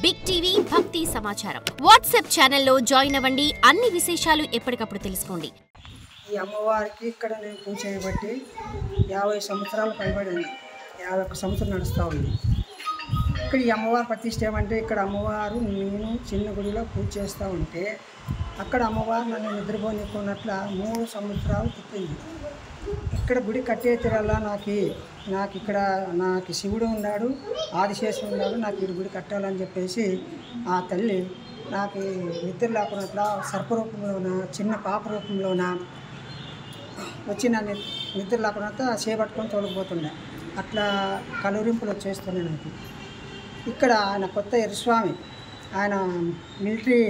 Big TV భక్తి సమాచారం WhatsApp ఛానల్లో జాయిన్ అవ్వండి. అన్ని విశేషాలు ఎప్పటికప్పుడు తెలుసుకోండి. ఈ అమ్మవారికి ఇక్కడ నేను పూజ చేయబట్టి 50 సంవత్సరాలు పైబడింది. 51 సంవత్సరం నడుస్తూ ఉంది. ఇక్కడ ఈ అమ్మవారి ప్రతిష్ఠ ఏమంటే, ఇక్కడ అమ్మవారు నేను చిన్న గుడిలో పూజ చేస్తూ ఉంటే అక్కడ అమ్మవారు నన్ను నిద్రపోనికున్నట్ల 3 సంవత్సరాలు తిప్పింది. ఇక్కడ గుడి కట్టే తీరాలా నాకు శివుడు ఉన్నాడు, ఆదిశేషుడు ఉన్నాడు, నాకు ఈ గుడి కట్టాలని చెప్పేసి ఆ తల్లి నాకు నిద్ర లేకున్నట్ల సర్పరూపంలోన చిన్న పాప రూపంలోన వచ్చి నన్ను నిద్ర లేకున్నంత చేపట్టుకొని తోలుకుపోతుండే. అట్లా కలురింపులు వచ్చేస్తుండే నాకు. ఇక్కడ ఆయన కొత్త ఎర్రస్వామి, ఆయన మిలిటరీ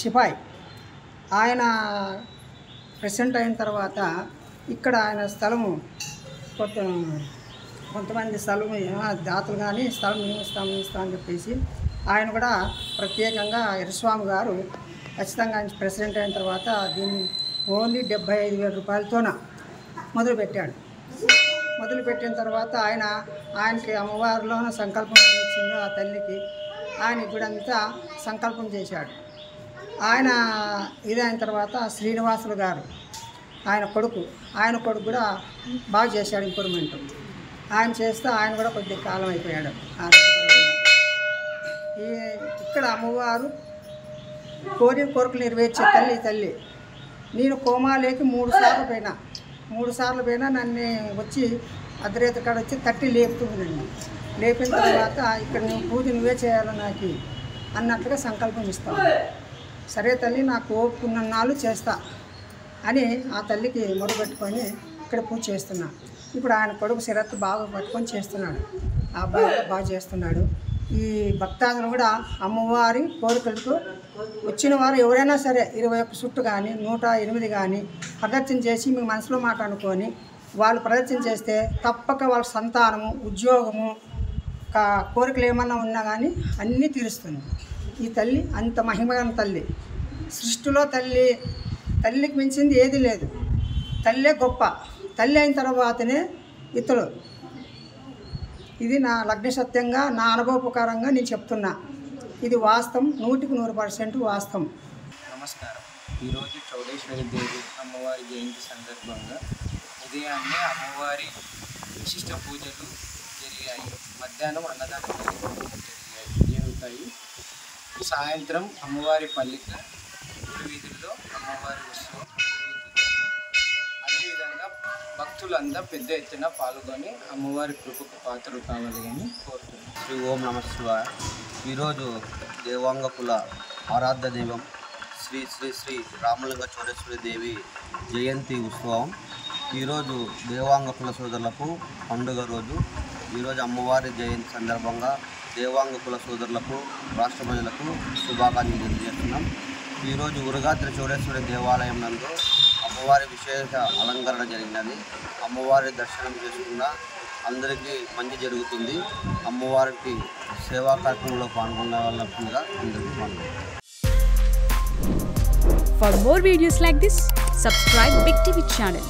సిపాయి, ఆయన ప్రెసిడెంట్ అయిన తర్వాత ఇక్కడ ఆయన స్థలము కొంతమంది స్థలము దాతలు కానీ స్థలం మేము ఇస్తాం అని చెప్పేసి ఆయన కూడా ప్రత్యేకంగా ఎర్రస్వామి గారు ఖచ్చితంగా ఆయన ప్రెసిడెంట్ అయిన తర్వాత దీన్ని ఓన్లీ 75,000 రూపాయలతోన మొదలుపెట్టాడు. మొదలుపెట్టిన తర్వాత ఆయనకి అమ్మవారిలోన సంకల్పం ఇచ్చిందో ఆ తల్లికి ఆయన ఇప్పుడంతా సంకల్పం చేశాడు. ఆయన ఇదైన తర్వాత శ్రీనివాసులు గారు ఆయన కొడుకు కూడా బాగా చేశాడు ఇంప్రూవ్మెంట్. ఆయన చేస్తే ఆయన కూడా కొద్ది కాలం అయిపోయాడు. ఇక్కడ అమ్మవారు కోరికలు నెరవేర్చే తల్లి. నేను కోమాలేకి 3 సార్లు పోయినా నన్ను వచ్చి అర్ధరేత కాడ వచ్చి తట్టి లేపుతుందండి. లేపిన తర్వాత ఇక్కడ నువ్వు పూజ నువ్వే చేయాలి నాకు అన్నట్లుగా సంకల్పం ఇస్తాను. సరే తల్లి, నాకు ఓపుకున్నాళ్ళు చేస్తా అని ఆ తల్లికి మొదలుపెట్టుకొని ఇక్కడ పూజ చేస్తున్నా. ఇప్పుడు ఆయన కొడుకు శరత్తు బాగా పట్టుకొని చేస్తున్నాడు. ఆ అబ్బాయి కూడా బాగా చేస్తున్నాడు. ఈ భక్తాదులు కూడా అమ్మవారి కోరికలకు వచ్చిన వారు ఎవరైనా సరే 21 చుట్టు కానీ 108 కానీ ప్రదర్శన చేసి మీ మనసులో మాట అనుకొని వాళ్ళు ప్రదర్శన చేస్తే తప్పక వాళ్ళ సంతానము, ఉద్యోగము, కోరికలు ఏమన్నా ఉన్నా కానీ అన్నీ తీరుస్తుంది. ఈ తల్లి అంత మహిమగల తల్లి. సృష్టిలో తల్లికి మించింది ఏది లేదు. తల్లే గొప్ప. తల్లి అయిన తర్వాతనే ఇతరులు. ఇది నా లగ్న సత్యంగా నా అనుభవపకారంగా నేను చెప్తున్నా. ఇది వాస్తవం, 100% వాస్తవం. నమస్కారం. ఈరోజు చౌడేశ్వరి దేవి అమ్మవారి జయంతి సందర్భంగా ఉదయాన్నే అమ్మవారి విశిష్ట పూజలు జరిగాయి. మధ్యాహ్నం అన్నదానం జరుగుతాయి. సాయంత్రం అమ్మవారి పల్లిక వీధుల్లో అమ్మవారి ఉత్సవం జరుగుతుంది. అదేవిధంగా భక్తులంతా పెద్ద ఎత్తున పాల్గొని అమ్మవారి కృపకు పాత్రలు కావాలని కోరుతున్నాను. శ్రీ ఓం నమ శివాయ. ఈరోజు దేవాంగ కుల ఆరాధ్య దైవం శ్రీ శ్రీ శ్రీ రామలింగ చౌడేశ్వరి దేవి జయంతి ఉత్సవం. ఈరోజు దేవాంగ కుల సోదరులకు పండుగ రోజు. ఈరోజు అమ్మవారి జయంతి సందర్భంగా దేవాంగ కుల సోదరులకు, రాష్ట్ర ప్రజలకు శుభాకాంక్షలు తెలియజేస్తున్నాం. ఈరోజు ఉరగాత్రి చౌడేశ్వరి దేవాలయం నందు అమ్మవారి విశేష అలంకరణ జరిగినది. అమ్మవారి దర్శనం చేసుకున్న అందరికీ మంచి జరుగుతుంది. అమ్మవారికి సేవా కార్యక్రమంలో పాల్గొన్న వాళ్ళగా అందరికీ పాల్గొన్నారు. For more videos like this, subscribe Big TV channel.